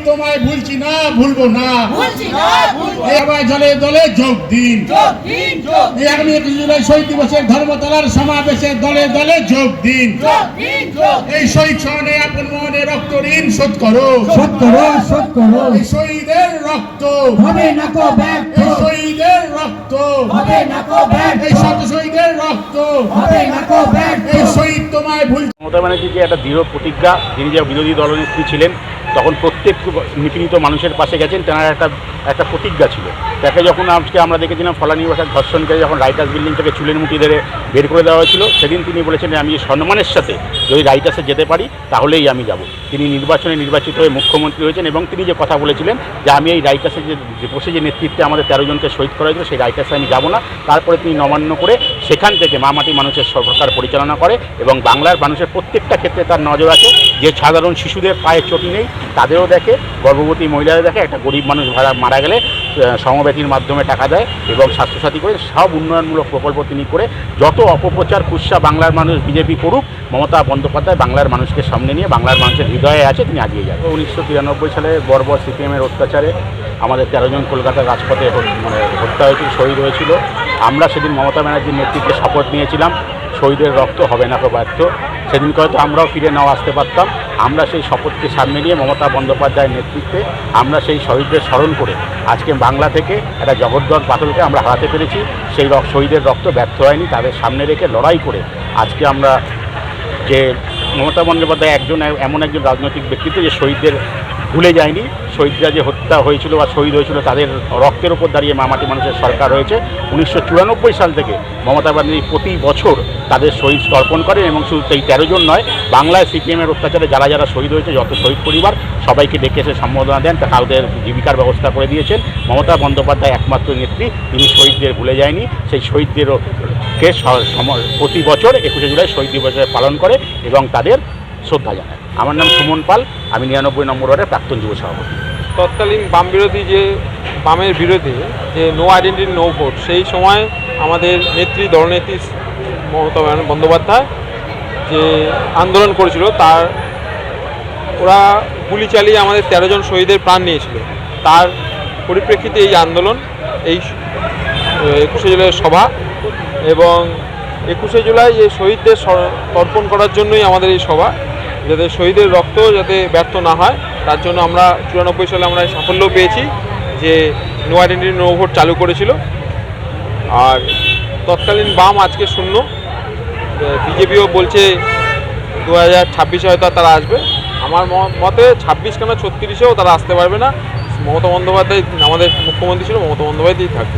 তোমায় ভুলছি না, ভুলবো না। এবার দলে দলে যোগ দিন। এই আগামী 21 জুলাই শহীদ দিবসের ধর্মতলার সমাবেশে দলে দলে যোগ দিন। এই শহীদ স্মরণে আপন মনে রক্ত ঋণ শোধ করো। এই শহীদের রক্ত হবে না কো ব্যর্থ, এই শহীদের রক্ত হবে না কো ব্যর্থ, এই শত শহীদের রক্ত হবে না কো ব্যর্থ। এই শহীদ তোমায় ভুল। মমতা ব্যানার্জি যে একটা দৃঢ় প্রতিজ্ঞা, তিনি যে বিরোধী দলনেত্রী ছিলেন, তখন প্রত্যেক নিপীড়িত মানুষের পাশে গেছেন, তেনার একটা প্রতিজ্ঞা ছিল। তাকে যখন আজকে আমরা দেখেছিলাম ফলানি বাসার ধর্ষণকারী যখন রাইটার্স বিল্ডিং থেকে চুলের মুঠি ধরে বের করে দেওয়া হয়েছিল, সেদিন তিনি বলেছেন আমি সম্মানের সাথে যদি রাইটার্সে যেতে পারি তাহলেই আমি যাব। তিনি নির্বাচনে নির্বাচিত হয়ে মুখ্যমন্ত্রী হয়েছেন এবং তিনি যে কথা বলেছিলেন যে আমি এই রাইটার্সে যে বসে যে নেতৃত্বে আমাদের 13 জনকে শহীদ করা হয়েছিল সেই রাইটার্সে আমি যাব না। তারপরে তিনি নবান্ন করে সেখান থেকে মামাটি মানুষের সরকার পরিচালনা করে এবং বাংলার মানুষের প্রত্যেকটা ক্ষেত্রে তার নজর আছে। যে সাধারণ শিশুদের পায়ে চটি নেই তাদেরও দেখে, গর্ভবতী মহিলাদের দেখে, একটা গরিব মানুষ মারা গেলে সমবেতির মাধ্যমে টাকা দেয় এবং স্বাস্থ্যসাথী করে সব উন্নয়নমূলক প্রকল্প তিনি করে যত অপপ্রচার কুৎসা বাংলার মানুষ বিজেপি করুক, মমতা বন্দ্যোপাধ্যায় বাংলার মানুষকে সামনে নিয়ে বাংলার মানুষের হৃদয়ে আছে, তিনি এগিয়ে যাবেন। 1993 সালে বর্বর সিপিএমের অত্যাচারে আমাদের 13 জন কলকাতার রাজপথে হত্যা হয়েছিল, শহীদ হয়েছিল। আমরা সেদিন মমতা ব্যানার্জির নেতৃত্বে শপথ নিয়েছিলাম শহীদের রক্ত হবে না ব্যর্থ। সেদিনকে হয়তো আমরাও ফিরে নাও আসতে পারতাম। আমরা সেই শপথকে সামনে নিয়ে মমতা বন্দ্যোপাধ্যায়ের নেতৃত্বে আমরা সেই শহীদদের স্মরণ করে আজকে বাংলা থেকে একটা জগদ্দল বাদলকে আমরা হারাতে পেরেছি। সেই শহীদের রক্ত ব্যর্থ হয়নি, তাদের সামনে রেখে লড়াই করে আজকে আমরা যে মমতা বন্দ্যোপাধ্যায় এমন একজন রাজনৈতিক ব্যক্তিত্ব যে শহীদদের ভুলে যায়নি। শহীদরা যে হত্যা হয়েছিল বা শহীদ হয়েছিল তাদের রক্তের ওপর দাঁড়িয়ে মামাটি মানুষের সরকার হয়েছে। 1994 সাল থেকে মমতা ব্যানার্জি প্রতি বছর তাদের শহীদ তর্পণ করেন এবং শুধু এই 13 জন নয়, বাংলায় সিপিএমের অত্যাচারে যারা যারা শহীদ হয়েছে যত শহীদ পরিবার সবাইকে ডেকে এসে সম্বোধনা দেন, তাদের জীবিকার ব্যবস্থা করে দিয়েছেন। মমতা বন্দ্যোপাধ্যায় একমাত্র নেত্রী, তিনি শহীদদের ভুলে যায়নি। সেই শহীদদেরকে প্রতি বছর 21 জুলাই শহীদ দিবসে পালন করে এবং তাদের শ্রদ্ধা জানায়। আমার নাম সুমন পাল, আমি 99 নম্বর ওয়ার্ডের প্রাক্তন যুব সভাপতি। তৎকালীন বাম বিরোধী যে বামের বিরোধী যে নো আইডেন্টিটি নো ভোট, সেই সময় আমাদের দলনেত্রী মমতা বন্দ্যোপাধ্যায় যে আন্দোলন করেছিল তার ওরা গুলি চালিয়ে আমাদের 13 জন শহীদের প্রাণ নিয়েছিল। তার পরিপ্রেক্ষিতে এই আন্দোলন, এই 21শে জুলাইয়ের সভা এবং 21শে জুলাই এই শহীদদের তর্পণ করার জন্যই আমাদের এই সভা, যাতে শহীদের রক্ত যাতে ব্যর্থ না হয় তার জন্য আমরা 94 সালে আমরা সাফল্য পেয়েছি যে নো আইডেন্টিটি নো ভোট চালু করেছিল। আর তৎকালীন বাম আজকে শূন্য, বিজেপিও বলছে 2026 হয়তো তারা আসবে। আমার মতে 26 কেন 36-এও তারা আসতে পারবে না। মমতা বন্দ্যোপাধ্যায় আমাদের মুখ্যমন্ত্রী ছিল, মমতা বন্দ্যোপাধ্যায় থাকবে।